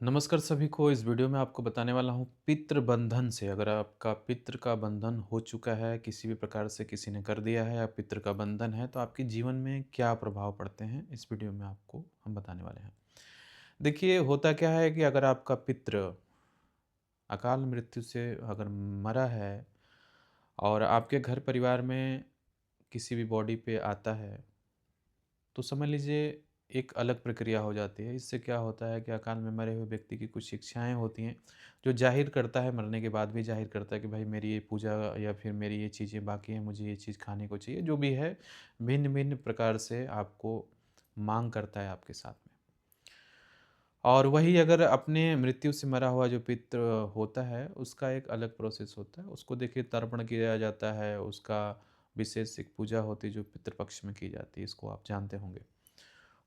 नमस्कार सभी को। इस वीडियो में आपको बताने वाला हूँ पितृ बंधन से। अगर आपका पितृ का बंधन हो चुका है, किसी भी प्रकार से किसी ने कर दिया है या पितृ का बंधन है, तो आपके जीवन में क्या प्रभाव पड़ते हैं, इस वीडियो में आपको हम बताने वाले हैं। देखिए, होता क्या है कि अगर आपका पितृ अकाल मृत्यु से अगर मरा है और आपके घर परिवार में किसी भी बॉडी पे आता है, तो समझ लीजिए एक अलग प्रक्रिया हो जाती है। इससे क्या होता है कि अकाल में मरे हुए व्यक्ति की कुछ इच्छाएँ होती हैं, जो ज़ाहिर करता है, मरने के बाद भी ज़ाहिर करता है कि भाई मेरी ये पूजा या फिर मेरी ये चीज़ें बाकी हैं, मुझे ये चीज़ खाने को चाहिए। जो भी है, भिन्न-भिन्न प्रकार से आपको माँग करता है आपके साथ में। और वही अगर अपने मृत्यु से मरा हुआ जो पितृ होता है, उसका एक अलग प्रोसेस होता है। उसको देखिए तर्पण किया जाता है, उसका विशेष एक पूजा होती है जो पितृपक्ष में की जाती है, इसको आप जानते होंगे।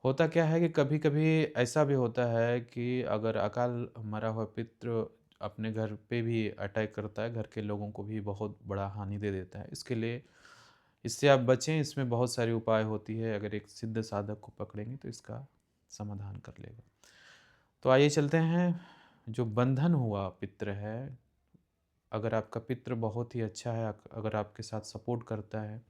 होता क्या है कि कभी-कभी ऐसा भी होता है कि अगर अकाल मरा हुआ पितृ अपने घर पे भी अटैक करता है, घर के लोगों को भी बहुत बड़ा हानि दे देता है। इसके लिए इससे आप बचें, इसमें बहुत सारी उपाय होती है। अगर एक सिद्ध साधक को पकड़ेंगे तो इसका समाधान कर लेगा। तो आइए चलते हैं, जो बंधन हुआ पितृ है, अगर आपका पितृ बहुत ही अच्छा है, अगर आपके साथ सपोर्ट करता है,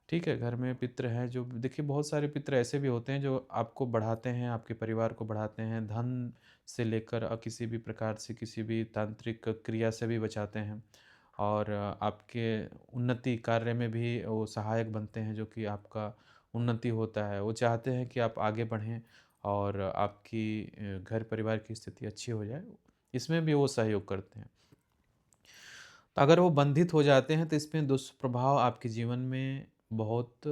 ठीक है, घर में पितृ हैं जो देखिए बहुत सारे पितृ ऐसे भी होते हैं जो आपको बढ़ाते हैं, आपके परिवार को बढ़ाते हैं, धन से लेकर किसी भी प्रकार से किसी भी तांत्रिक क्रिया से भी बचाते हैं और आपके उन्नति कार्य में भी वो सहायक बनते हैं, जो कि आपका उन्नति होता है। वो चाहते हैं कि आप आगे बढ़ें और आपकी घर परिवार की स्थिति अच्छी हो जाए, इसमें भी वो सहयोग करते हैं। तो अगर वो बंधित हो जाते हैं तो इसमें दुष्प्रभाव आपके जीवन में बहुत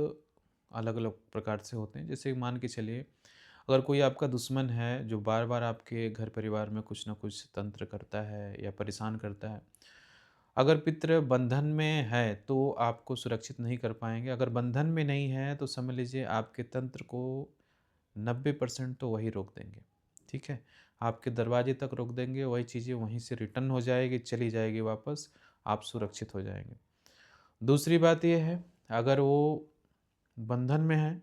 अलग-अलग प्रकार से होते हैं। जैसे मान के चलिए, अगर कोई आपका दुश्मन है जो बार-बार आपके घर परिवार में कुछ न कुछ तंत्र करता है या परेशान करता है। अगर पितृ बंधन में है तो आपको सुरक्षित नहीं कर पाएँगे। अगर बंधन में नहीं है तो समझ लीजिए आपके तंत्र को 90% तो वही रोक देंगे, ठीक है? आपके दरवाजे तक रोक देंगे, वही चीज़ें वहीं से रिटर्न हो जाएगी, चली जाएगी वापस, आप सुरक्षित हो जाएँगे। दूसरी बात ये है, अगर वो बंधन में है,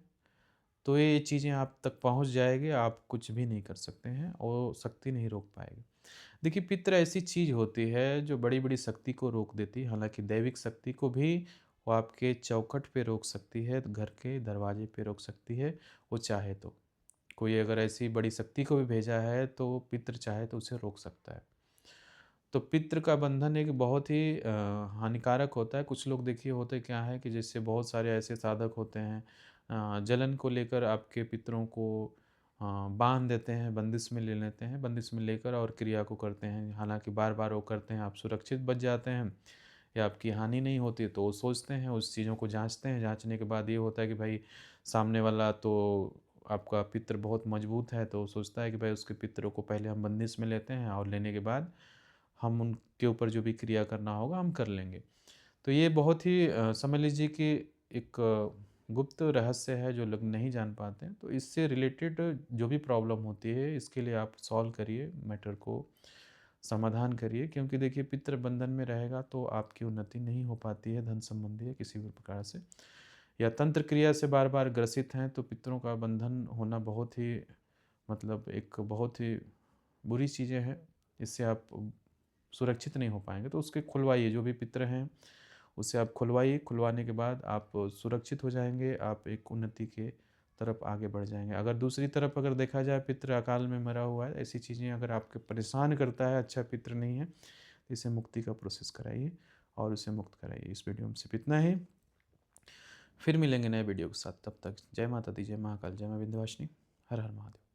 तो ये चीज़ें आप तक पहुँच जाएगी, आप कुछ भी नहीं कर सकते हैं, वो शक्ति नहीं रोक पाएगी। देखिए, पितृ ऐसी चीज़ होती है जो बड़ी-बड़ी शक्ति को रोक देती है, हालाँकि दैविक शक्ति को भी वो आपके चौखट पे रोक सकती है, घर के दरवाजे पे रोक सकती है, वो चाहे तो। कोई अगर ऐसी बड़ी शक्ति को भी भेजा है, तो पितृ चाहे तो उसे रोक सकता है। तो पितृ का बंधन एक बहुत ही हानिकारक होता है। कुछ लोग देखिए होते क्या है कि जैसे बहुत सारे ऐसे साधक होते हैं, जलन को लेकर आपके पितरों को बाँध देते हैं, बंदिश में ले लेते हैं, बंदिश में लेकर और क्रिया को करते हैं। हालाँकि बार-बार वो करते हैं, आप सुरक्षित बच जाते हैं या आपकी हानि नहीं होती, तो वो सोचते हैं, उस चीज़ों को जाँचते हैं। जाँचने के बाद ये होता है कि भाई सामने वाला तो आपका पितृ बहुत मजबूत है, तो वो सोचता है कि भाई उसके पितरों को पहले हम बंदिश में लेते हैं और लेने के बाद हम उनके ऊपर जो भी क्रिया करना होगा हम कर लेंगे। तो ये बहुत ही समझ लीजिए कि एक गुप्त रहस्य है जो लोग नहीं जान पाते हैं। तो इससे रिलेटेड जो भी प्रॉब्लम होती है, इसके लिए आप सॉल्व करिए, मैटर को समाधान करिए, क्योंकि देखिए पितृ बंधन में रहेगा तो आपकी उन्नति नहीं हो पाती है, धन संबंधी या किसी भी प्रकार से, या तंत्र क्रिया से बार-बार ग्रसित हैं तो पितरों का बंधन होना बहुत ही मतलब एक बहुत ही बुरी चीज़ें हैं। इससे आप सुरक्षित नहीं हो पाएँगे, तो उसके खुलवाइए, जो भी पितरे हैं, उसे आप खुलवाइए, खुलवाने के बाद आप सुरक्षित हो जाएँगे, आप एक उन्नति के तरफ आगे बढ़ जाएँगे। अगर दूसरी तरफ अगर देखा जाए पितृ अकाल में मरा हुआ है, ऐसी चीज़ें अगर आपको परेशान करता है, अच्छा पितृ नहीं है, तो इसे मुक्ति का प्रोसेस कराइए और उसे मुक्त कराइए। इस वीडियो में सिर्फ इतना ही, फिर मिलेंगे नए वीडियो के साथ, तब तक जय माता दी, जय महाकाल, जय माँ विंध्यवासिनी, हर हर महादेव।